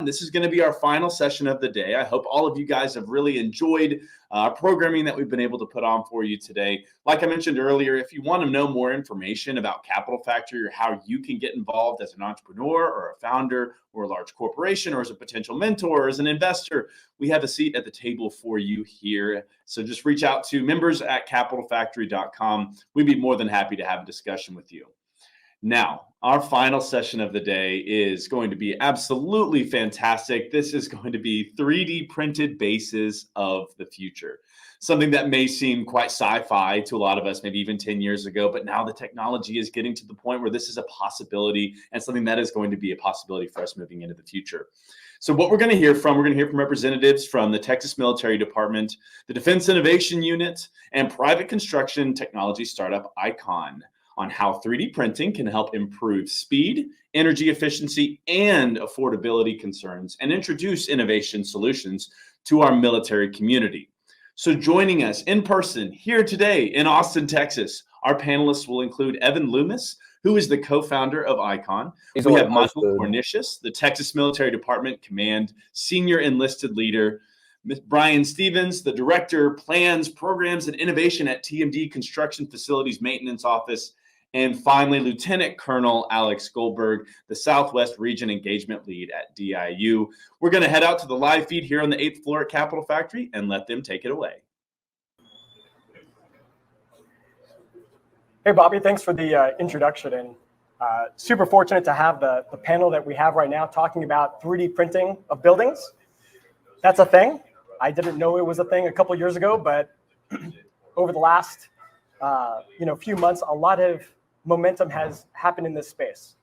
This is going to be our final session of the day. I hope all of you guys have really enjoyed our programming that we've been able to put on for you today. Like I mentioned earlier, if you want to know more information about Capital Factory or how you can get involved as an entrepreneur or a founder or a large corporation or as a potential mentor or as an investor, we have a seat at the table for you here. So just reach out to members@capitalfactory.com. We'd be more than happy to have a discussion with you. Now, our final session of the day is going to be absolutely fantastic. This is going to be 3D printed bases of the future. Something that may seem quite sci-fi to a lot of us, maybe even 10 years ago, but now the technology is getting to the point where this is a possibility and something that is going to be a possibility for us moving into the future. So what we're going to hear from representatives from the Texas Military Department, the Defense Innovation Unit, and private construction technology startup Icon on how 3D printing can help improve speed, energy efficiency, and affordability concerns, and introduce innovation solutions to our military community. So joining us in person here today in Austin, Texas, our panelists will include Evan Loomis, who is the co-founder of Icon. We have Michael Cornicius, the Texas Military Department Command Senior Enlisted Leader. Brian Stevens, the Director, Plans, Programs, and Innovation at TMD Construction Facilities Maintenance Office. And finally, Lieutenant Colonel Alex Goldberg, the Southwest Region Engagement Lead at DIU. We're going to head out to the live feed here on the 8th floor at Capital Factory and let them take it away. Hey, Bobby, thanks for the introduction. And super fortunate to have the panel that we have right now talking about 3D printing of buildings. That's a thing. I didn't know it was a thing a couple years ago, but over the last few months, a lot of momentum has happened in this space.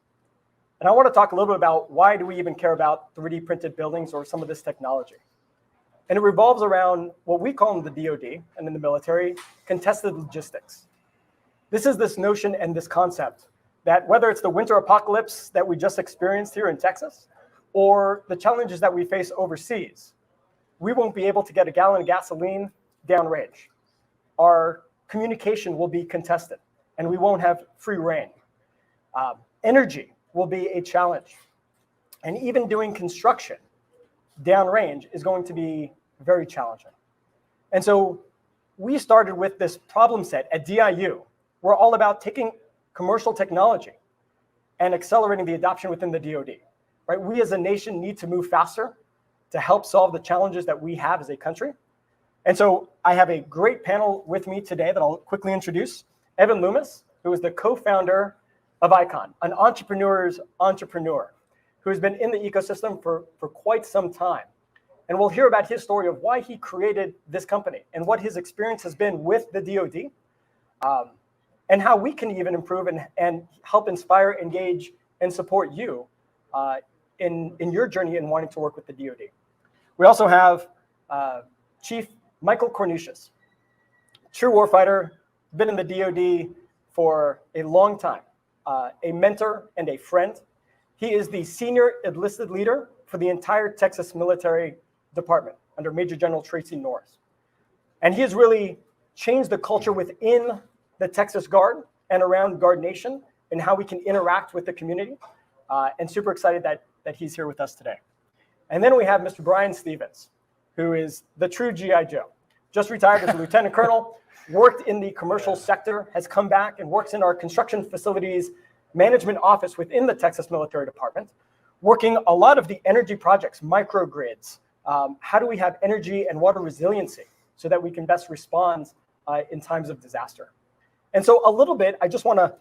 And I want to talk a little bit about why do we even care about 3D printed buildings or some of this technology. And it revolves around what we call in the DoD and in the military, contested logistics. This is this notion and this concept that whether it's the winter apocalypse that we just experienced here in Texas or the challenges that we face overseas, we won't be able to get a gallon of gasoline downrange. Our communication will be contested, and we won't have free reign. Energy will be a challenge. And even doing construction downrange is going to be very challenging. And so we started with this problem set at DIU. We're all about taking commercial technology and accelerating the adoption within the DoD. Right? We as a nation need to move faster to help solve the challenges that we have as a country. And so I have a great panel with me today that I'll quickly introduce. Evan Loomis, who is the co-founder of Icon, an entrepreneur's entrepreneur, who has been in the ecosystem for quite some time. And we'll hear about his story of why he created this company and what his experience has been with the DoD, and how we can even improve and help inspire, engage, and support you in your journey in wanting to work with the DoD. We also have Chief Michael Cornicius, true warfighter, been in the DoD for a long time, a mentor and a friend. He is the senior enlisted leader for the entire Texas Military Department under Major General Tracy Norris. And he has really changed the culture within the Texas Guard and around Guard Nation and how we can interact with the community. And super excited that he's here with us today. And then we have Mr. Brian Stevens, who is the true G.I. Joe. Just retired as a lieutenant colonel, worked in the commercial sector, has come back and works in our construction facilities management office within the Texas Military Department, working a lot of the energy projects, microgrids. How do we have energy and water resiliency so that we can best respond in times of disaster? And so a little bit, I just want to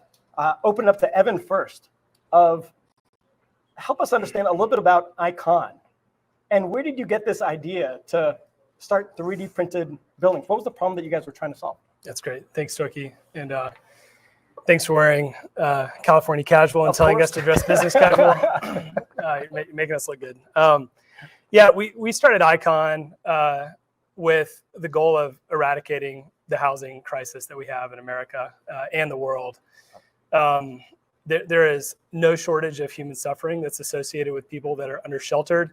open up to Evan first of help us understand a little bit about Icon. And where did you get this idea to start 3D printed buildings? What was the problem that you guys were trying to solve? That's great. Thanks, Toki. And thanks for wearing California casual and telling us to dress business casual. You're making us look good. We started Icon with the goal of eradicating the housing crisis that we have in America and the world. There is no shortage of human suffering that's associated with people that are under-sheltered.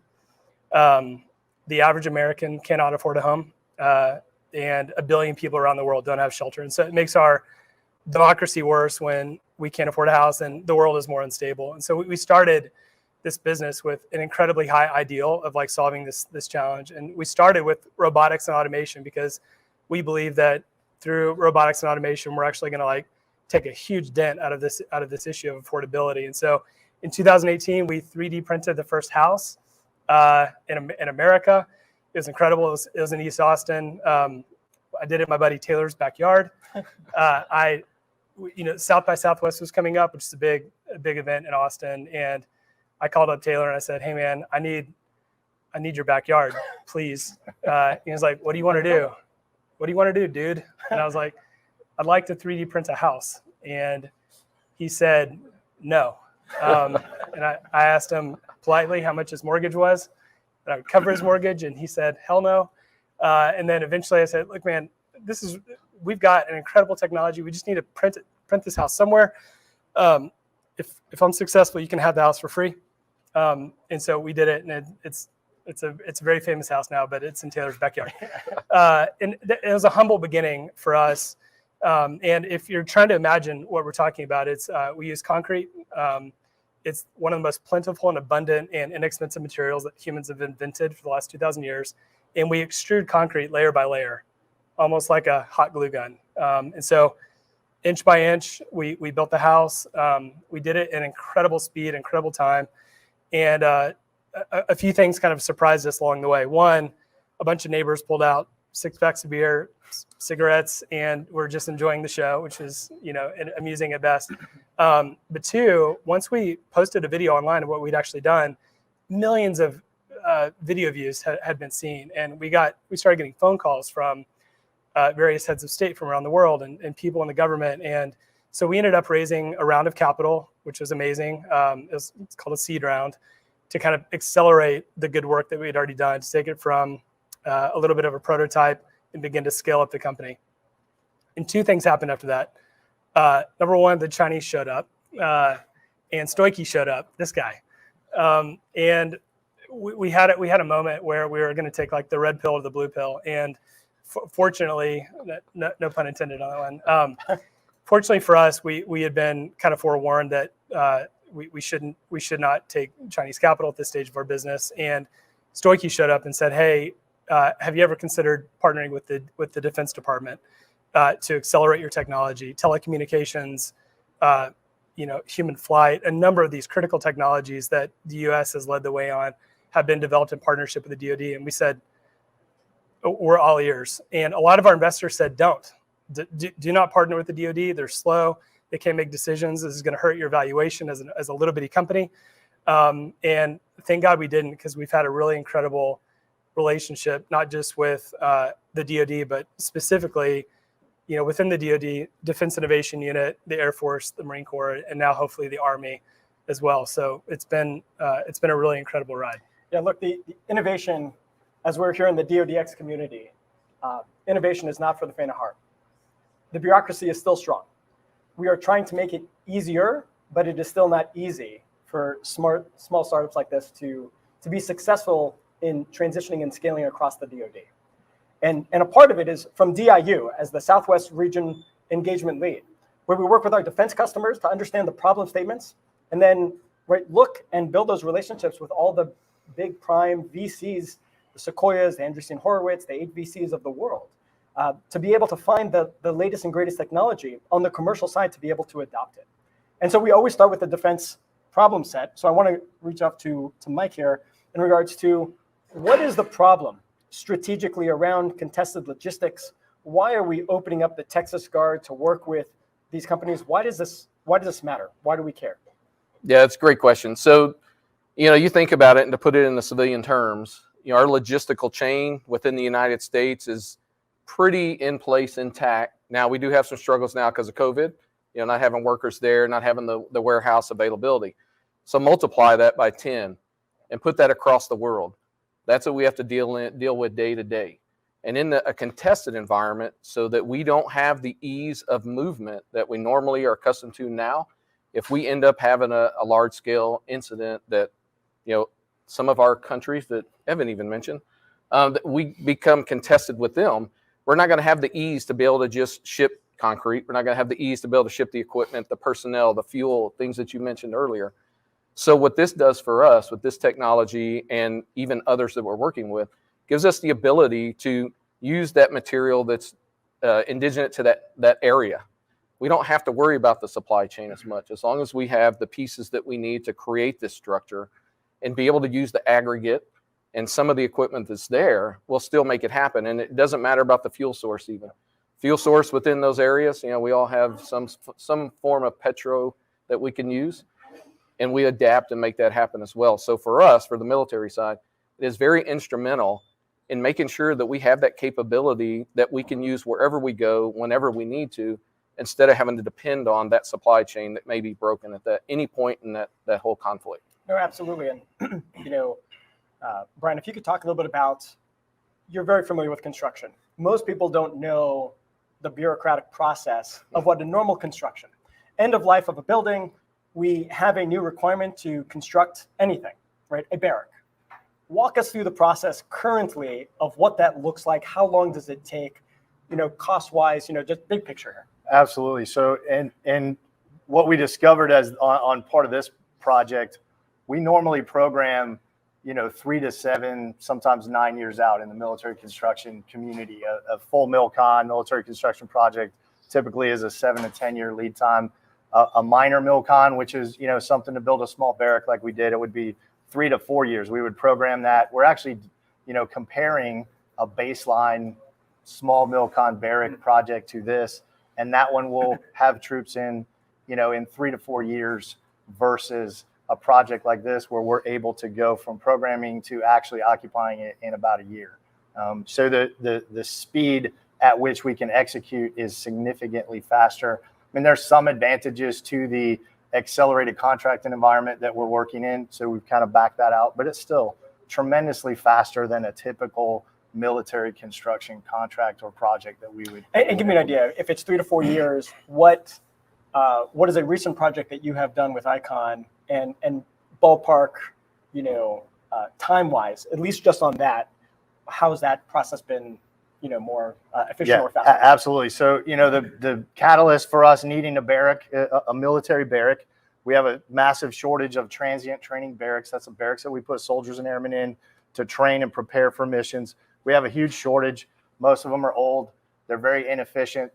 The average American cannot afford a home, and 1 billion people around the world don't have shelter. And so it makes our democracy worse when we can't afford a house and the world is more unstable. And so we started this business with an incredibly high ideal of like solving this challenge. And we started with robotics and automation because we believe that through robotics and automation, we're actually going to like take a huge dent out of this issue of affordability. And so in 2018, we 3D printed the first house in America. It was incredible. It was in East Austin. I did it in my buddy Taylor's backyard. South by Southwest was coming up, which is a big event in Austin. And I called up Taylor and I said, "Hey man, I need your backyard, please." He was like, "What do you want to do? What do you want to do, dude?" And I was like, "I'd like to 3D print a house." And he said, "No." And I asked him politely how much his mortgage was, that I would cover his mortgage, and he said, "Hell no." And then eventually I said, "Look, man, we've got an incredible technology. We just need to print this house somewhere. If I'm successful, you can have the house for free." And so we did it, and it's a very famous house now, but it's in Taylor's backyard. And it was a humble beginning for us. And if you're trying to imagine what we're talking about, we use concrete. It's one of the most plentiful and abundant and inexpensive materials that humans have invented for the last 2,000 years. And we extrude concrete layer by layer, almost like a hot glue gun. And so inch by inch, we built the house. We did it in incredible speed, incredible time. And a few things kind of surprised us along the way. One, a bunch of neighbors pulled out 6 packs of beer, cigarettes, and we're just enjoying the show, which is, amusing at best. But two, once we posted a video online of what we'd actually done, millions of video views had been seen. And we started getting phone calls from various heads of state from around the world and people in the government. And so we ended up raising a round of capital, which was amazing. It's called a seed round, to kind of accelerate the good work that we had already done, to take it from a little bit of a prototype and begin to scale up the company. And 2 things happened after that. Number one, the Chinese showed up, and Stoichi showed up, this guy. And we had a moment where we were going to take like the red pill or the blue pill. And fortunately, no pun intended on that one. Fortunately for us, we had been kind of forewarned that we should not take Chinese capital at this stage of our business. And Stoichi showed up and said, "Hey, have you ever considered partnering with the Defense Department to accelerate your technology, telecommunications, human flight? A number of these critical technologies that the U.S. has led the way on have been developed in partnership with the DoD." And we said, "We're all ears." And a lot of our investors said, "Don't. Do not partner with the DoD. They're slow. They can't make decisions. This is going to hurt your valuation as a little bitty company." And thank God we didn't, because we've had a really incredible relationship, not just with the DoD, but specifically, within the DoD, Defense Innovation Unit, the Air Force, the Marine Corps, and now hopefully the Army as well. So it's been a really incredible ride. Yeah, look, the innovation, as we're here in the DoDX community, innovation is not for the faint of heart. The bureaucracy is still strong. We are trying to make it easier, but it is still not easy for small startups like this to be successful in transitioning and scaling across the DoD. And a part of it is from DIU as the Southwest Region Engagement Lead, where we work with our defense customers to understand the problem statements and then look and build those relationships with all the big prime VCs, the Sequoias, the Andreessen Horowitz, the 8 VCs of the world, to be able to find the latest and greatest technology on the commercial side to be able to adopt it. And so we always start with the defense problem set. So I want to reach out to Mike here in regards to what is the problem strategically around contested logistics? Why are we opening up the Texas Guard to work with these companies? Why does this matter? Why do we care? Yeah, it's a great question. So, you think about it, and to put it in the civilian terms, our logistical chain within the United States is pretty in place, intact. Now, we do have some struggles now because of COVID, not having workers there, not having the warehouse availability. So multiply that by 10 and put that across the world. That's what we have to deal with day to day. And in a contested environment, so that we don't have the ease of movement that we normally are accustomed to now, if we end up having a large scale incident that, some of our countries that Evan even mentioned, that we become contested with them, we're not going to have the ease to be able to just ship concrete. We're not going to have the ease to be able to ship the equipment, the personnel, the fuel, things that you mentioned earlier. So what this does for us with this technology and even others that we're working with gives us the ability to use that material that's indigenous to that area. We don't have to worry about the supply chain as much, as long as we have the pieces that we need to create this structure and be able to use the aggregate and some of the equipment that's there, we'll still make it happen. And it doesn't matter about the fuel source even. Fuel source within those areas, we all have some form of petro that we can use, and we adapt and make that happen as well. So for us, for the military side, it is very instrumental in making sure that we have that capability that we can use wherever we go, whenever we need to, instead of having to depend on that supply chain that may be broken at any point in that whole conflict. No, absolutely. And, Brian, if you could talk a little bit about, you're very familiar with construction. Most people don't know the bureaucratic process of what a normal construction. End of life of a building, we have a new requirement to construct anything, right? A barrack. Walk us through the process currently of what that looks like. How long does it take, cost-wise, just big picture here. Absolutely. So, and what we discovered on part of this project, we normally program, 3 to 7, sometimes 9 years out in the military construction community. A full MilCon, military construction project, typically is a 7 to 10 year lead time. A minor MilCon, which is, something to build a small barrack like we did, it would be 3 to 4 years. We would program that. We're actually, comparing a baseline small MilCon barrack project to this, and that one will have troops in 3 to 4 years versus a project like this where we're able to go from programming to actually occupying it in about a year. So the speed at which we can execute is significantly faster. I mean, there's some advantages to the accelerated contracting environment that we're working in, so we've kind of backed that out, but it's still tremendously faster than a typical military construction contract or project that we would. And give me an idea, if it's 3 to 4 years, what is a recent project that you have done with Icon and ballpark, time-wise, at least just on that, how's that process been, more efficient or faster? Absolutely. So, the catalyst for us needing a barrack, a military barrack, we have a massive shortage of transient training barracks. That's the barracks that we put soldiers and airmen in to train and prepare for missions. We have a huge shortage. Most of them are old. They're very inefficient.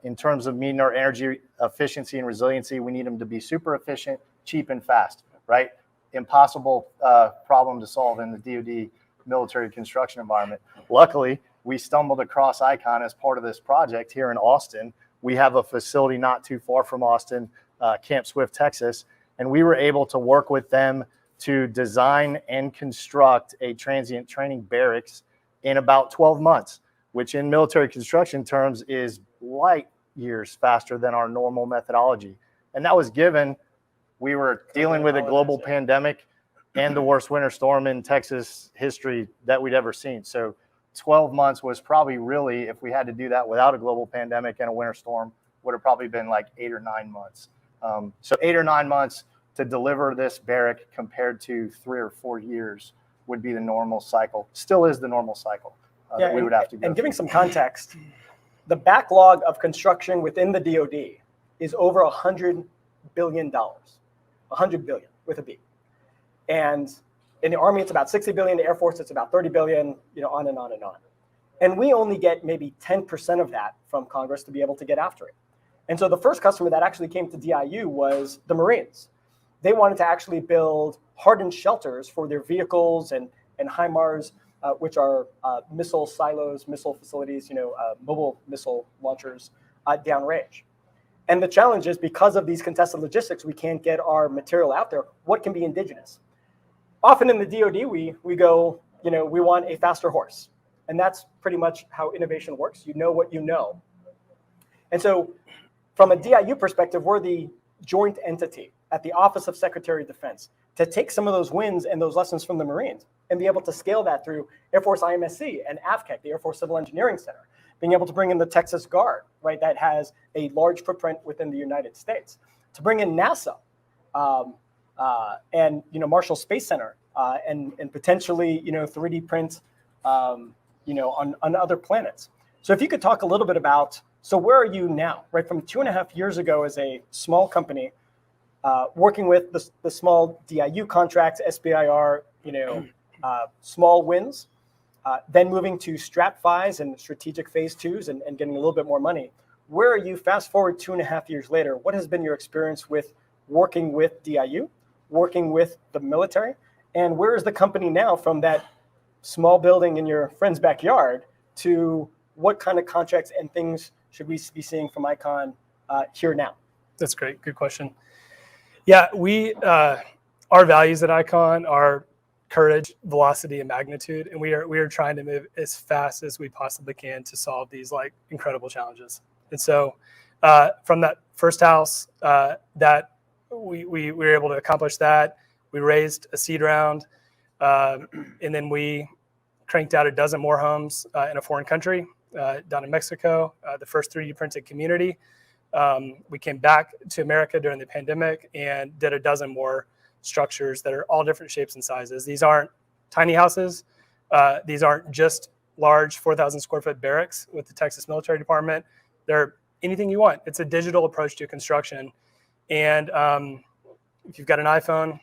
In terms of meeting our energy efficiency and resiliency, we need them to be super efficient, cheap, and fast, right? Impossible problem to solve in the DoD military construction environment. Luckily, we stumbled across Icon as part of this project here in Austin. We have a facility not too far from Austin, Camp Swift, Texas, and we were able to work with them to design and construct a transient training barracks in about 12 months, which in military construction terms is light years faster than our normal methodology. And that was given we were dealing with a global pandemic and the worst winter storm in Texas history that we'd ever seen. So 12 months was probably really, if we had to do that without a global pandemic and a winter storm, would have probably been like 8 or 9 months. So 8 or 9 months to deliver this barrack compared to 3 or 4 years would be the normal cycle. Still is the normal cycle that we would have to go. And giving some context, the backlog of construction within the DoD is over $100 billion, $100 billion with a B. And in the Army, it's about 60 billion. The Air Force, it's about 30 billion, on and on and on. And we only get maybe 10% of that from Congress to be able to get after it. And so the first customer that actually came to DIU was the Marines. They wanted to actually build hardened shelters for their vehicles and HIMARS, which are missile silos, missile facilities, mobile missile launchers downrange. And the challenge is because of these contested logistics, we can't get our material out there. What can be indigenous? Often in the DoD, we go, we want a faster horse. And that's pretty much how innovation works. You know what you know. And so from a DIU perspective, we're the joint entity at the Office of Secretary of Defense to take some of those wins and those lessons from the Marines and be able to scale that through Air Force IMSC and AFCEC, the Air Force Civil Engineering Center, being able to bring in the Texas Guard, right, that has a large footprint within the United States, to bring in NASA and Marshall Space Center and potentially 3D print on other planets. So if you could talk a little bit about, so where are you now, right? From 2.5 years ago as a small company, working with the small DIU contracts, SBIR, small wins, then moving to strat FIs and strategic phase twos and getting a little bit more money. Where are you fast forward 2.5 years later? What has been your experience with working with DIU, working with the military? And where is the company now from that small building in your friend's backyard to what kind of contracts and things should we be seeing from Icon here now? That's great. Good question. Yeah, our values at Icon are courage, velocity, and magnitude, and we are trying to move as fast as we possibly can to solve these like incredible challenges. And so, from that first house, that we were able to accomplish that. We raised a seed round, and then we cranked out a dozen more homes in a foreign country, down in Mexico. The first 3D printed community. We came back to America during the pandemic and did a dozen more structures that are all different shapes and sizes. These aren't tiny houses. These aren't just large 4,000 square foot barracks with the Texas Military Department. They're anything you want. It's a digital approach to construction. And if you've got an iPhone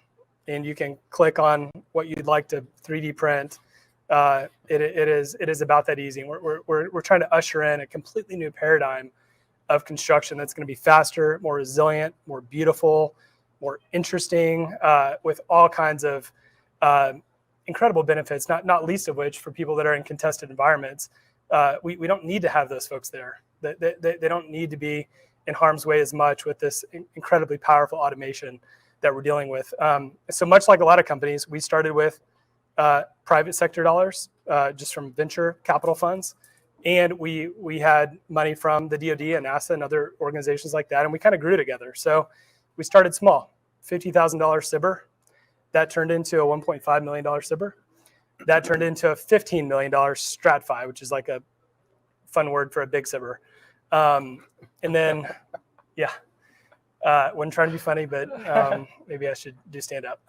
and you can click on what you'd like to 3D print, it is about that easy. And we're trying to usher in a completely new paradigm of construction that's going to be faster, more resilient, more beautiful, more interesting, with all kinds of incredible benefits, not least of which for people that are in contested environments. We don't need to have those folks there. They don't need to be in harm's way as much with this incredibly powerful automation that we're dealing with. So much like a lot of companies, we started with private sector dollars, just from venture capital funds. And we had money from the DoD and NASA and other organizations like that, and we kind of grew together. So we started small, $50,000 SBIR. That turned into a $1.5 million SBIR. That turned into a $15 million strat FI, which is like a fun word for a big SBIR. And then, yeah, wasn't trying to be funny, but maybe I should do stand up.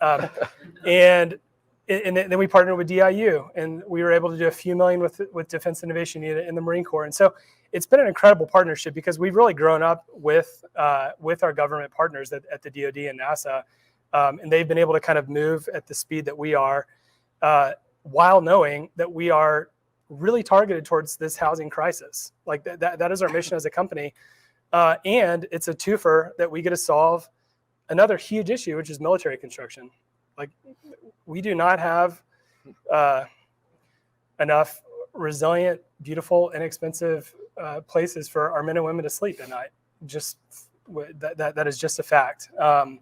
And then we partnered with DIU, and we were able to do a few million with Defense Innovation Unit in the Marine Corps. And so it's been an incredible partnership because we've really grown up with our government partners at the DoD and NASA, and they've been able to kind of move at the speed that we are, while knowing that we are really targeted towards this housing crisis. Like that is our mission as a company, and it's a twofer that we get to solve another huge issue, which is military construction. Like, we do not have enough resilient, beautiful, inexpensive places for our men and women to sleep at night. Just that is just a fact. And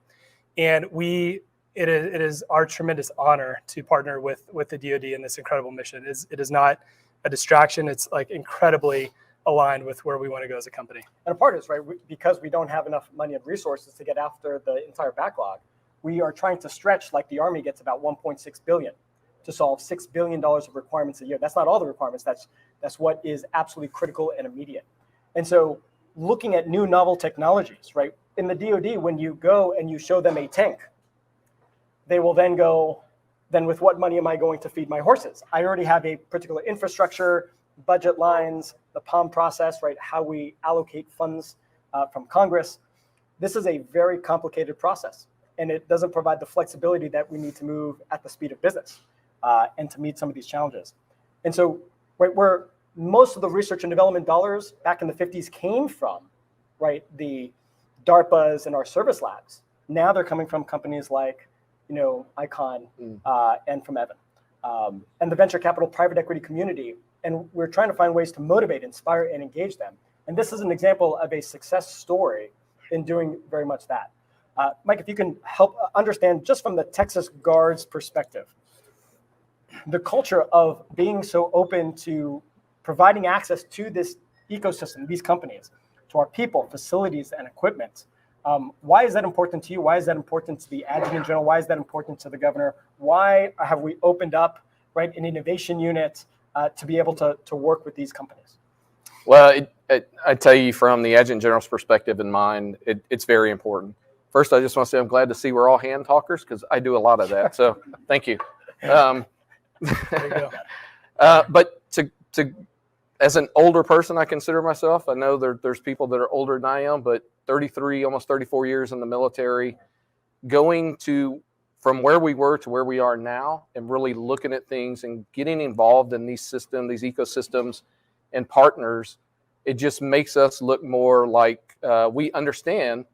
it is our tremendous honor to partner with the DoD in this incredible mission. It is not a distraction. It's like incredibly aligned with where we want to go as a company. And a part is, right, because we don't have enough money and resources to get after the entire backlog, we are trying to stretch, like the Army gets about $1.6 billion to solve $6 billion of requirements a year. That's not all the requirements. That's what is absolutely critical and immediate. And so looking at new novel technologies, right? In the DoD, when you go and you show them a tank, they will then go, then with what money am I going to feed my horses? I already have a particular infrastructure, budget lines, the POM process, right? How we allocate funds from Congress. This is a very complicated process, and it doesn't provide the flexibility that we need to move at the speed of business and to meet some of these challenges. And so, right, where most of the research and development dollars back in the 50s came from, right, the DARPAs and our service labs, now they're coming from companies like, Icon and from Evan, and the venture capital private equity community. And we're trying to find ways to motivate, inspire, and engage them. And this is an example of a success story in doing very much that. Mike, if you can help understand just from the Texas Guard's perspective, the culture of being so open to providing access to this ecosystem, these companies, to our people, facilities, and equipment. Why is that important to you? Why is that important to the Adjutant General? Why is that important to the governor? Why have we opened up, right, an innovation unit to be able to work with these companies? Well, I tell you, from the Adjutant General's perspective in mind, it's very important. First, I just want to say I'm glad to see we're all hand talkers, because I do a lot of that. So thank you. There you go. But as an older person, I consider myself. I know there's people that are older than I am, but 33, almost 34 years in the military. going from where we were to where we are now and really looking at things and getting involved in these systems, these ecosystems and partners, it just makes us look more like we understand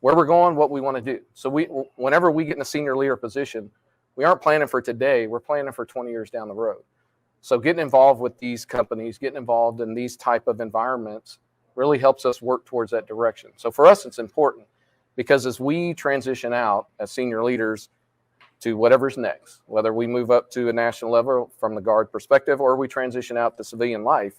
where we're going, what we want to do. So whenever we get in a senior leader position, we aren't planning for today, we're planning for 20 years down the road. So getting involved with these companies, getting involved in these type of environments really helps us work towards that direction. So for us, it's important because as we transition out as senior leaders to whatever's next, whether we move up to a national level from the Guard perspective or we transition out to civilian life,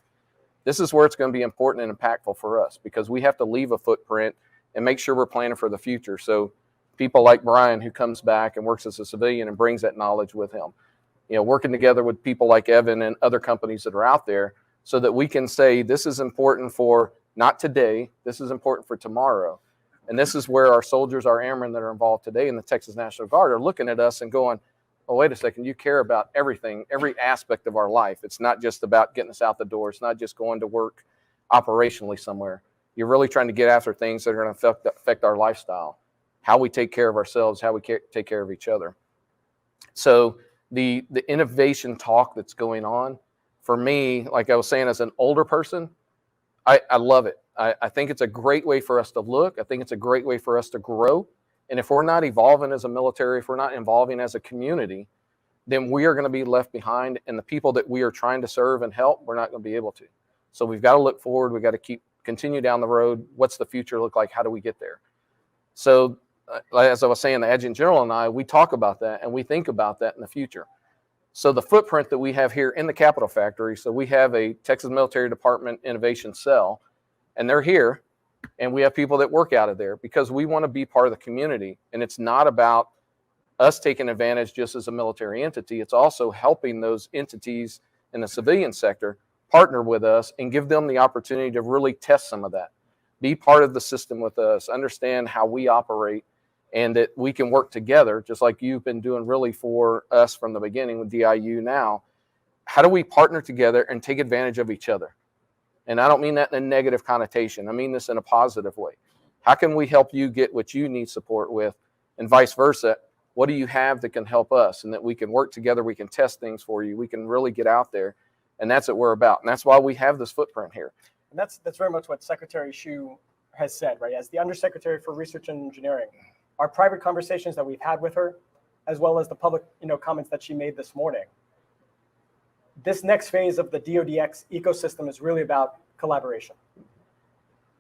this is where it's going to be important and impactful for us because we have to leave a footprint and make sure we're planning for the future. So people like Brian, who comes back and works as a civilian and brings that knowledge with him, working together with people like Evan and other companies that are out there so that we can say, this is important for not today, this is important for tomorrow. And this is where our soldiers, our airmen that are involved today in the Texas National Guard are looking at us and going, oh, wait a second, you care about everything, every aspect of our life. It's not just about getting us out the door. It's not just going to work operationally somewhere. You're really trying to get after things that are going to affect our lifestyle, how we take care of ourselves, how we take care of each other. So the innovation talk that's going on, for me, like I was saying, as an older person, I love it. I think it's a great way for us to look. I think it's a great way for us to grow. And if we're not evolving as a military, if we're not evolving as a community, then we are going to be left behind. And the people that we are trying to serve and help, we're not going to be able to. So we've got to look forward. We've got to continue down the road. What's the future look like? How do we get there? So as I was saying, the Adjutant General and I, we talk about that and we think about that in the future. So the footprint that we have here in the Capitol Factory, so we have a Texas Military Department Innovation Cell, and they're here, and we have people that work out of there because we want to be part of the community. And it's not about us taking advantage just as a military entity. It's also helping those entities in the civilian sector partner with us and give them the opportunity to really test some of that, be part of the system with us, understand how we operate, and that we can work together, just like you've been doing really for us from the beginning with DIU now. How do we partner together and take advantage of each other? And I don't mean that in a negative connotation. I mean this in a positive way. How can we help you get what you need support with, and vice versa? What do you have that can help us, and that we can work together, we can test things for you, we can really get out there, and that's what we're about. And that's why we have this footprint here. And that's very much what Secretary Hsu has said, right? As the Undersecretary for Research and Engineering, our private conversations that we've had with her, as well as the public, comments that she made this morning, this next phase of the DoDX ecosystem is really about collaboration.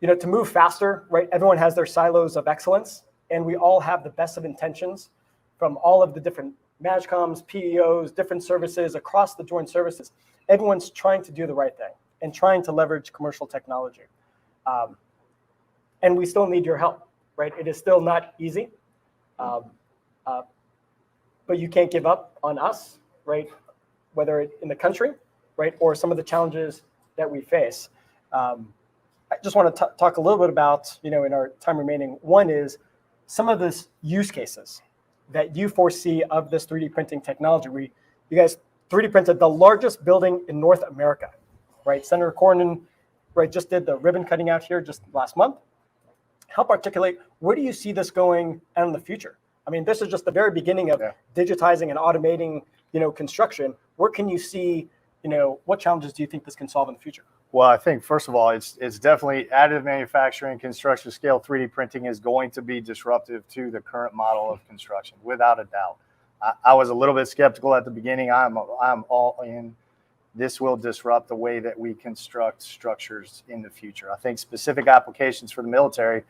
To move faster, right? Everyone has their silos of excellence, and we all have the best of intentions from all of the different MAJCOMs, PEOs, different services across the joint services. Everyone's trying to do the right thing and trying to leverage commercial technology. And we still need your help, right? It is still not easy, but you can't give up on us, right? Whether it's in the country, right, or some of the challenges that we face. I just want to talk a little bit about, in our time remaining, one is some of this use cases that you foresee of this 3D printing technology. You guys 3D printed the largest building in North America, right? Senator Cornyn, right, just did the ribbon cutting out here just last month. Help articulate, where do you see this going in the future? I mean, this is just the very beginning of digitizing and automating, construction. Where can you see, what challenges do you think this can solve in the future? Well, I think, first of all, it's definitely additive manufacturing, construction scale 3D printing is going to be disruptive to the current model of construction, without a doubt. I was a little bit skeptical at the beginning. I'm all in. This will disrupt the way that we construct structures in the future. I think specific applications for the military,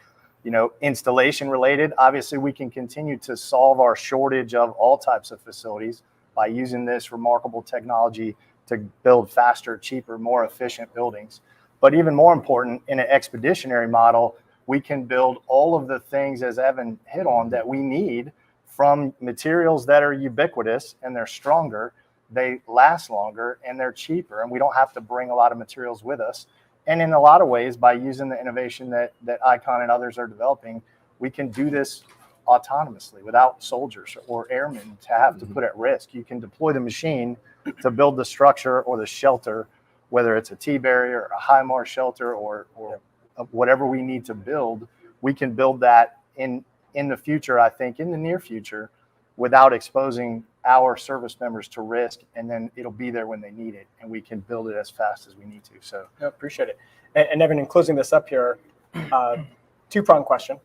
installation related, obviously we can continue to solve our shortage of all types of facilities by using this remarkable technology to build faster, cheaper, more efficient buildings. But even more important, in an expeditionary model, we can build all of the things, as Evan hit on, that we need from materials that are ubiquitous and they're stronger, they last longer, and they're cheaper, and we don't have to bring a lot of materials with us. And in a lot of ways, by using the innovation that ICON and others are developing, we can do this autonomously without soldiers or airmen to have to put at risk. You can deploy the machine to build the structure or the shelter, whether it's a T-barrier, a HIMARS shelter, or whatever we need to build. We can build that in in the future, I think in the near future, without exposing our service members to risk, and then it'll be there when they need it, and we can build it as fast as we need to. So I appreciate it. And Evan, in closing this up here, two-pronged question.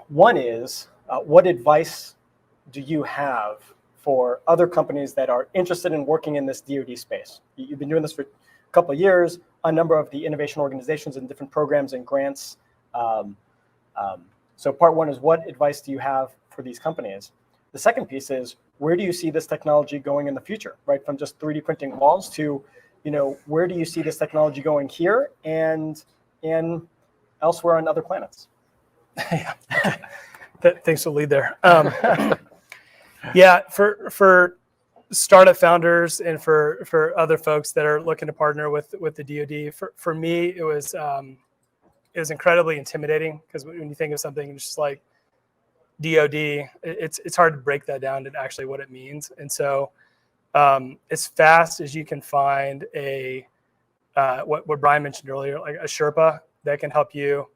One is, what advice do you have for other companies that are interested in working in this DoD space? You've been doing this for a couple of years, a number of the innovation organizations and different programs and grants. So part one is, what advice do you have for these companies? The second piece is, where do you see this technology going in the future, right? From just 3D printing walls to, where do you see this technology going here and elsewhere on other planets? Yeah. Thanks for the lead there. Yeah, for startup founders and for other folks that are looking to partner with the DoD, for me, it was incredibly intimidating, because when you think of something just like DoD, it's hard to break that down to actually what it means. And so, as fast as you can find what Brian mentioned earlier, like a Sherpa that can help you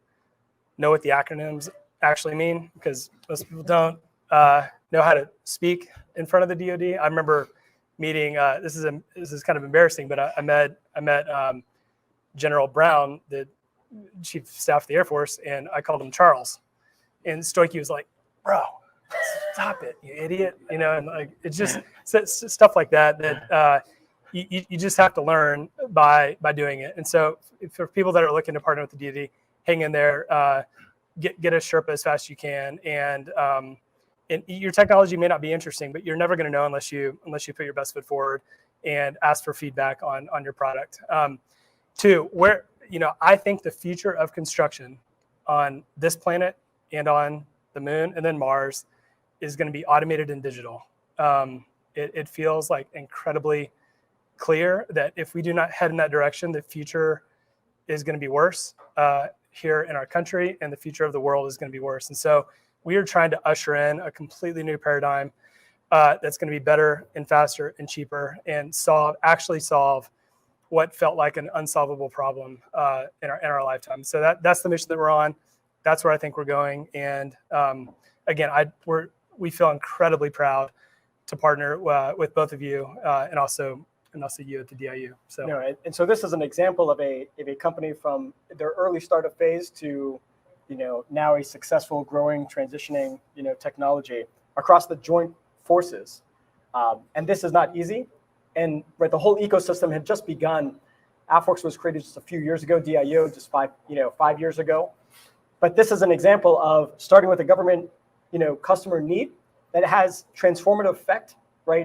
know what the acronyms actually mean, because most people don't know how to speak in front of the DoD. I remember meeting. This is kind of embarrassing, but I met General Brown, the Chief of Staff of the Air Force, and I called him Charles. And Stoicky was like, "Bro, stop it, you idiot!" And like, it's just stuff like that you just have to learn by doing it. And so, for people that are looking to partner with the DoD, hang in there. Get a Sherpa as fast as you can, and your technology may not be interesting, but you're never going to know unless you put your best foot forward and ask for feedback on your product. Two, I think the future of construction on this planet and on the moon and then Mars is going to be automated and digital. It feels like incredibly clear that if we do not head in that direction, the future is going to be worse here in our country, and the future of the world is going to be worse. And so we are trying to usher in a completely new paradigm that's going to be better and faster and cheaper, and actually solve what felt like an unsolvable problem in our lifetime. So that's the mission that we're on. That's where I think we're going. And again, we feel incredibly proud to partner with both of you, and also you at the DIU. So and so this is an example of a company from their early startup phase to now a successful, growing, transitioning technology across the joint forces. And this is not easy. And the whole ecosystem had just begun. AFWERX was created just a few years ago, DIU just 5 years ago. But this is an example of starting with a government customer need that has transformative effect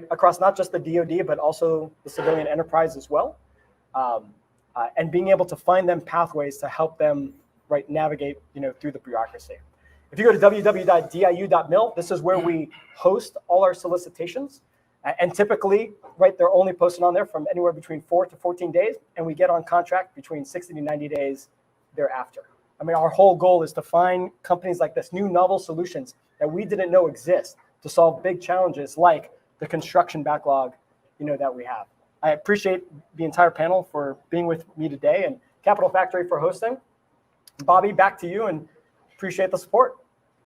across not just the DoD, but also the civilian enterprise as well, and being able to find them pathways to help them navigate through the bureaucracy. If you go to www.diu.mil, this is where we host all our solicitations, and typically, they're only posted on there from anywhere between 4 to 14 days, and we get on contract between 60 to 90 days thereafter. I mean, our whole goal is to find companies like this, new novel solutions that we didn't know exist, to solve big challenges like the construction backlog, that we have. I appreciate the entire panel for being with me today, and Capital Factory for hosting. Bobby, back to you, and appreciate the support.